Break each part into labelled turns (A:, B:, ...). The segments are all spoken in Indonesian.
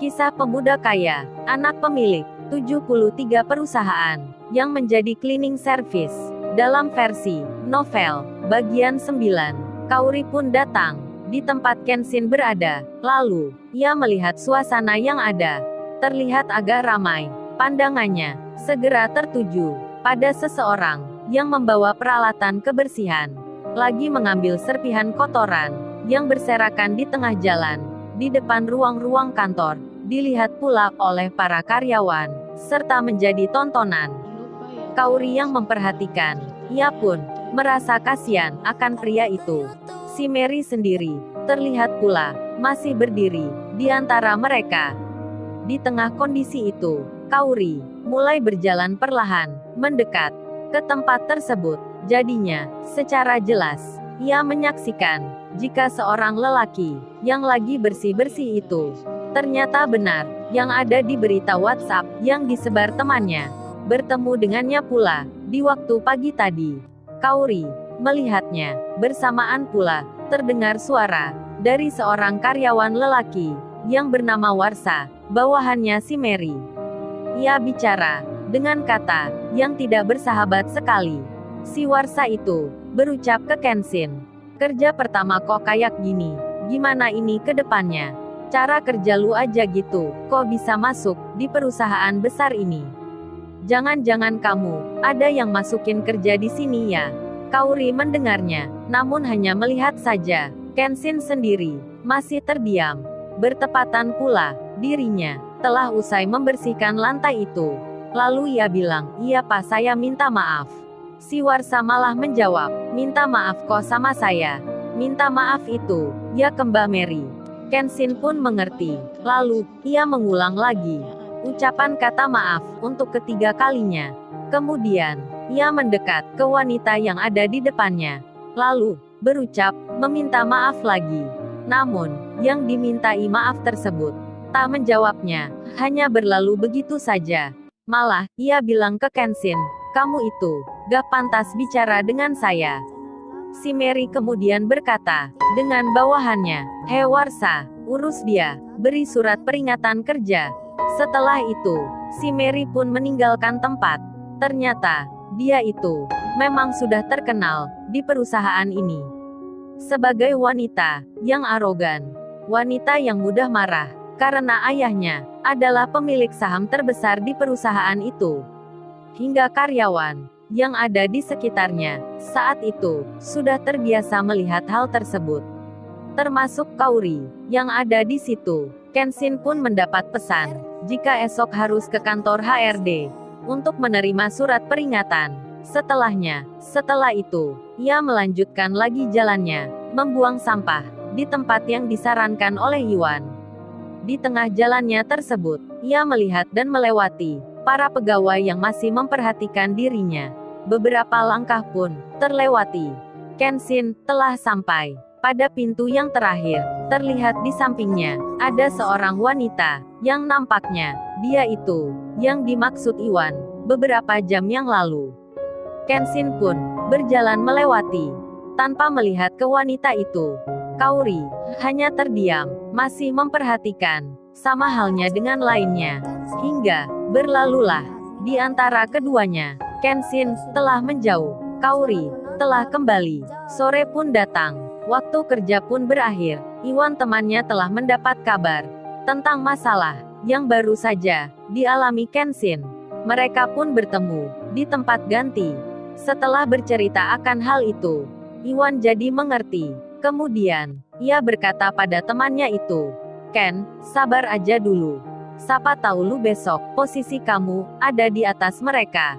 A: Kisah pemuda kaya, anak pemilik 73 perusahaan, yang menjadi cleaning service. Dalam versi novel, bagian 9, Kaori pun datang di tempat Kenshin berada. Lalu, ia melihat suasana yang ada. Terlihat agak ramai. Pandangannya segera tertuju pada seseorang yang membawa peralatan kebersihan. Lagi mengambil serpihan kotoran yang berserakan di tengah jalan, di depan ruang-ruang kantor. Dilihat pula oleh para karyawan, serta menjadi tontonan. Kaori yang memperhatikan, ia pun merasa kasihan akan pria itu. Si Mary sendiri, terlihat pula, masih berdiri di antara mereka. Di tengah kondisi itu, Kaori mulai berjalan perlahan, mendekat ke tempat tersebut. Jadinya, secara jelas, ia menyaksikan jika seorang lelaki yang lagi bersih-bersih itu ternyata benar yang ada di berita WhatsApp yang disebar temannya. Bertemu dengannya pula di waktu pagi tadi. Kaori melihatnya. Bersamaan pula terdengar suara dari seorang karyawan lelaki yang bernama Warsa, bawahannya si Mary. Ia bicara dengan kata yang tidak bersahabat sekali. Si Warsa itu berucap ke Kenshin, "Kerja pertama kok kayak gini, gimana ini ke depannya? Cara kerja lu aja gitu, kok bisa masuk di perusahaan besar ini? Jangan-jangan kamu ada yang masukin kerja di sini ya?" Kaori mendengarnya, namun hanya melihat saja. Kenshin sendiri masih terdiam. Bertepatan pula, dirinya telah usai membersihkan lantai itu. Lalu ia bilang, "Iya Pak, saya minta maaf." Si Warsa malah menjawab, "Minta maaf kok sama saya? Minta maaf itu ya ke Mbak Mary." Kenshin pun mengerti. Lalu, ia mengulang lagi ucapan kata maaf untuk ketiga kalinya. Kemudian, ia mendekat ke wanita yang ada di depannya. Lalu, berucap, meminta maaf lagi. Namun, yang dimintai maaf tersebut tak menjawabnya, hanya berlalu begitu saja. Malah, ia bilang ke Kenshin, "Kamu itu gak pantas bicara dengan saya." Si Mary kemudian berkata dengan bawahannya, "Hei Warsa, urus dia, beri surat peringatan kerja." Setelah itu, si Mary pun meninggalkan tempat. Ternyata, dia itu memang sudah terkenal di perusahaan ini sebagai wanita yang arogan, wanita yang mudah marah, karena ayahnya adalah pemilik saham terbesar di perusahaan itu. Hingga karyawan yang ada di sekitarnya saat itu sudah terbiasa melihat hal tersebut, termasuk Kaori yang ada di situ. Kenshin pun mendapat pesan jika esok harus ke kantor HRD untuk menerima surat peringatan. Setelah itu, ia melanjutkan lagi jalannya, membuang sampah di tempat yang disarankan oleh Yuan. Di tengah jalannya tersebut, ia melihat dan melewati para pegawai yang masih memperhatikan dirinya. Beberapa langkah pun terlewati. Kenshin telah sampai pada pintu yang terakhir. Terlihat di sampingnya ada seorang wanita yang nampaknya dia itu yang dimaksud Iwan beberapa jam yang lalu. Kenshin pun berjalan melewati tanpa melihat ke wanita itu. Kaori hanya terdiam, masih memperhatikan, sama halnya dengan lainnya. Hingga berlalulah di antara keduanya. Kenshin telah menjauh, Kaori telah kembali. Sore pun datang, waktu kerja pun berakhir. Iwan temannya telah mendapat kabar tentang masalah yang baru saja dialami Kenshin. Mereka pun bertemu di tempat ganti. Setelah bercerita akan hal itu, Iwan jadi mengerti. Kemudian, ia berkata pada temannya itu, "Ken, sabar aja dulu. Siapa tahu lu besok, posisi kamu ada di atas mereka."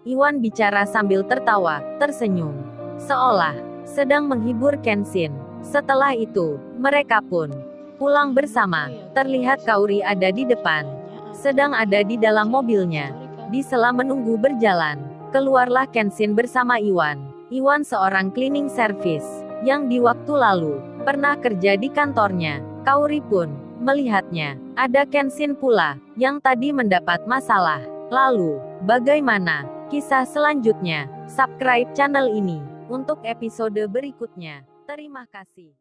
A: Iwan bicara sambil tertawa, tersenyum, seolah sedang menghibur Kenshin. Setelah itu, mereka pun pulang bersama. Terlihat Kaori ada di depan, sedang ada di dalam mobilnya. Di sela menunggu berjalan, keluarlah Kenshin bersama Iwan. Iwan seorang cleaning service yang di waktu lalu pernah kerja di kantornya. Kaori pun melihatnya. Ada Kenshin pula yang tadi mendapat masalah. Lalu, bagaimana kisah selanjutnya? Subscribe channel ini untuk episode berikutnya. Terima kasih.